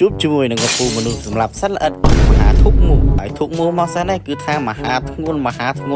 ជួបជាមួយនឹងកំពូលមនុស្សសម្រាប់សត្វល្អិតមហាធុកមូហើយធុកមូមកសិននេះគឺថាមហាធ្ង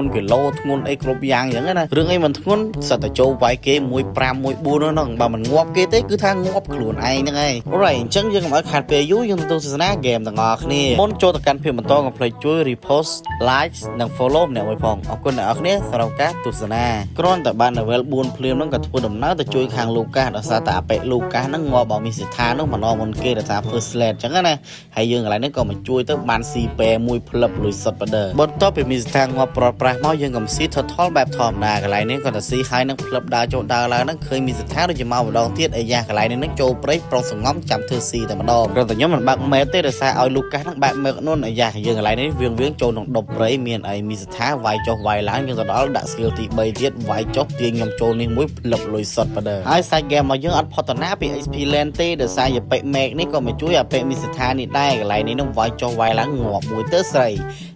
ន់គីឡូធ្ងន់អីគ្រប់យ៉ាងអញ្ចឹងណារឿងអីមិនធ្ងន់សិតតែចូលវាយគេ1.5 1.4ហ្នឹងបើមិនងាប់គេទេគឺថាងាប់ខ្លួនឯងហ្នឹងឯងអូរ៉ៃអញ្ចឹងយើងកុំឲ្យខាតពេលយូរយើងទៅទស្សនាហ្គេមទាំងអស់គ្នាមុនចូលទៅកាន់ភាពបន្តកុំភ្លេចជួយ repost like និង follow អ្នកមួយផងអរគុណអ្នកនរគ្នាសម្រាប់ការទស្សនាគ្រាន់តែបាន level 4ភ្លាមហ្នឹងក៏ធ្វើដំណើរទៅជួយខាងលូកាសដោយសារតែអបិលូកាសហ្នឹងងាប់បើមានសិដ្ឋានោះម្ដងមុនគេដែលថា first slate អញ្ចឹងណាហើយយើងកន្លែងនេះក៏មកជួយទៅបានស៊ីពេមួយផ្លឹបលុយសុតបដឺបន្ទាប់ពីមានសិដ្ឋាងាប់ប្រត់ប្រាស់មកយើងក៏ស៊ី total បែបធម្មតាកន្លែងនេះក៏ទៅស៊ីហើយនឹងផ្លឹបដើរចូលដើរឡើងហ្នឹងឃើញមានសិដ្ឋាដូចជាមកម្ដងទៀតអាយ៉ាកន្លែងនេះនឹងចូលព្រៃប្រុងសងំចាំធ្វើស៊ីតែម្ដងគ្រាន់តែខ្ញុំមិនបើកមែតទេដោយសារឲ្យលូកាសហ្នឹងបែកមើកនោះអាយ៉ាយើងកន្លែងនេះវៀងចូលក្នុងដប់ព្រៃមានអីមានសិដ្ឋាវាយចុះវាយឡើងយើងទៅដល់ដាក់ skill ទី3ទៀតវាយចុះទាញខ្ញុំចូលនេះមួយផ្លឹបលុយសុតបដឺហើយសាច់ game របស់យើងអត់ផុតតាពី XP land ទេដោយសារយពេមេកនេះក៏មកជួយអាពេមានសិដ្ឋានេះដែរកន្លែងនេះនឹងវាយចុះវាយឡើងងាប់មួយទៅស្រី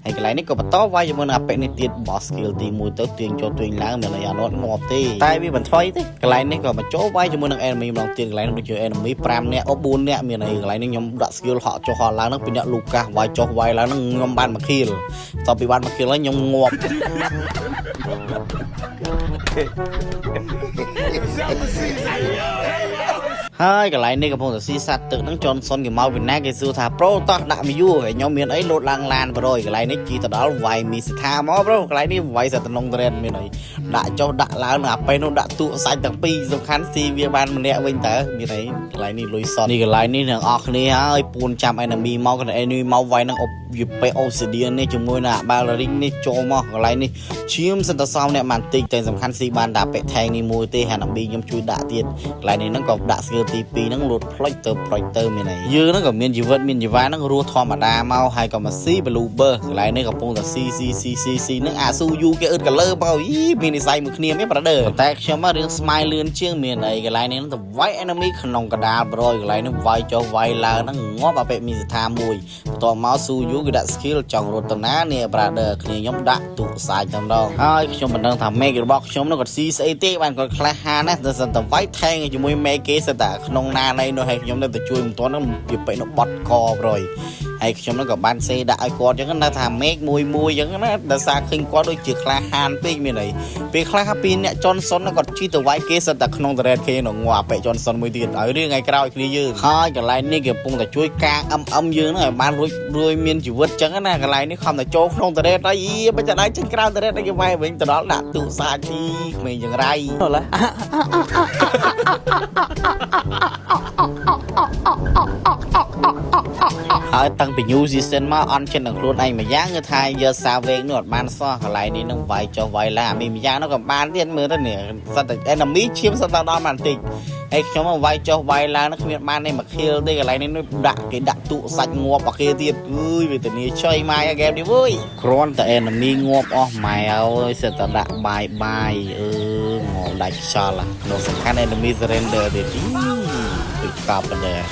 ហើយកន្លែងនេះក៏បន្តវាយជាមួយនឹងអាពេនេះទៀត boss skill ទី1ទៅទាញចូលទាញឡើងមានអាណត់ងាប់ទេតែវាមិនថ្មីទេកន្លែងនេះក៏មកចូលវាយជាមួយនឹង enemy ម្ដងទៀតកន្លែងនេះដូចជា enemy 5នាក់4នាក់មានអីកន្លែងនេះខ្ញុំដាក់ skill ហក់ចុះហក់ឡើងហ្នឹងពីអ្នកលូកាសវាយចុះវាយឡើងហ្នឹងខ្ញុំបានមួយ kill តពីបានមួយ kill ហើយខ្ញុំងាប់ហើយកន្លែងនេះកំពុងតែស៊ីសัตว์ទឹកហ្នឹងចនសុនគេមកពីណាគេសួរថាប្រូតោះដាក់មីយូហើយខ្ញុំមានអីលោតឡើងឡានប្រូកន្លែងនេះជីទៅដល់វាយមីសិដ្ឋាមកប្រូកន្លែងនេះវាយសត្វតំណងត្រេនមានអីដាក់ចុះដាក់ឡើងអាពេលនោះដាក់ទូសាច់ទាំងពីរសំខាន់ស៊ីវាបានម្នាក់វិញតើមានអីកន្លែងនេះលុយសុននេះកន្លែងនេះទាំងអស់គ្នាហើយពួនចាំ enemy មកកន្លែង enemy មកវាយនឹងវាពេអូស៊ីឌៀននេះជាមួយនឹងអាបាល់រីងនេះចូលមកកន្លែងនេះឈាមសិនតសមអ្នកបានតិចតែសំខាន់ស៊ីបានតែពេថែងនេះមួយទេហានមីខ្ញុំជួយដាក់ទៀតកន្លែងនេះហ្នឹងក៏ដាក់ skill ទី2ហ្នឹងលូតផ្លុចទៅមានអីយើងហ្នឹងក៏មានជីវិតមានជីវ៉ាហ្នឹងរស់ធម្មតាមកហើយក៏មកស៊ី bloober កន្លែងនេះកំពុងតែស៊ីហ្នឹងអាស៊ូយូគេអឺតកលើមកមាននិស័យមួយគ្នាមានប្រដឺតែខ្ញុំរឿងស្មៃលឿនជាងមានអីកន្លែងនេះទៅវាយ enemy ក្នុងកដាលប្រូកន្លែងនេះវាយចុះវាយឡើងហ្នឹងងាប់អាពេមានស្ថាមួយបន្ទាប់មកស៊ូយូគេដាក់ skill ចង់រត់ទៅណានេះ brother គ្នាខ្ញុំដាក់ទូសាច់តែម្ដងហើយខ្ញុំមិនដឹងថា make របស់ខ្ញុំនោះគាត់ស៊ីស្អីទេបានគាត់ខ្លះហាណាស់តែសិនតែវាយថែងជាមួយ make គេសិនតែក្នុងណាណៃនោះហើយខ្ញុំនៅតែជួយមិនទាន់ហ្នឹងវាពេកនោះបត់កប្រួយហើយខ្ញុំនឹងក៏បានសេដាក់ឲ្យគាត់អញ្ចឹងណាថា make មួយអញ្ចឹងណាដោយសារឃើញគាត់ដូចជាក្លាហានពេកមានអីពេលខ្លះពីអ្នកចុនសុនគាត់ជីទៅវាយគេសិនតែក្នុងតរ៉េតគេនោះងាប់ពេកចុនសុនមួយទៀតហើយរឿងថ្ងៃក្រោយគ្នាយើងហើយកន្លែងនេះគេកំពុងតែជួយការយើងហ្នឹងឲ្យបានរួយមានជីវិតអញ្ចឹងណាកន្លែងនេះខំតែចូលក្នុងតរ៉េតហើយមិនចាច់ចេញក្រៅតរ៉េតឲ្យគេវាយវិញទៅដល់ដាក់ទូសាច់ទីក្មេងយ៉ាងរៃហើយតាំងពី new season មកអន់ចិត្តនឹងខ្លួនឯងមួយយ៉ាងគឺថាយកសាវែងនោះអត់បានសោះកន្លែងនេះនឹងវាយចុះវាយឡើងមានមួយយ៉ាងនោះក៏បានទៀតមើលទៅនេះសិតតែ enemy ឈាមសិតតែដល់បានតិចហើយខ្ញុំមកវាយចុះវាយឡើងនោះគ្មានបានទេមក kill ទេកន្លែងនេះគេដាក់ទូសាច់ងាប់អាគេទៀតវេទនាឆៃម៉ាយហ្គេមនេះវើយគ្រាន់តែ enemy ងាប់អស់ម៉ែអើយសិតតែដាក់បាយងប់ដាច់ខ្យល់ក្នុងសំខាន់ enemy surrender ទៀតពីកាប់បណ្ដើ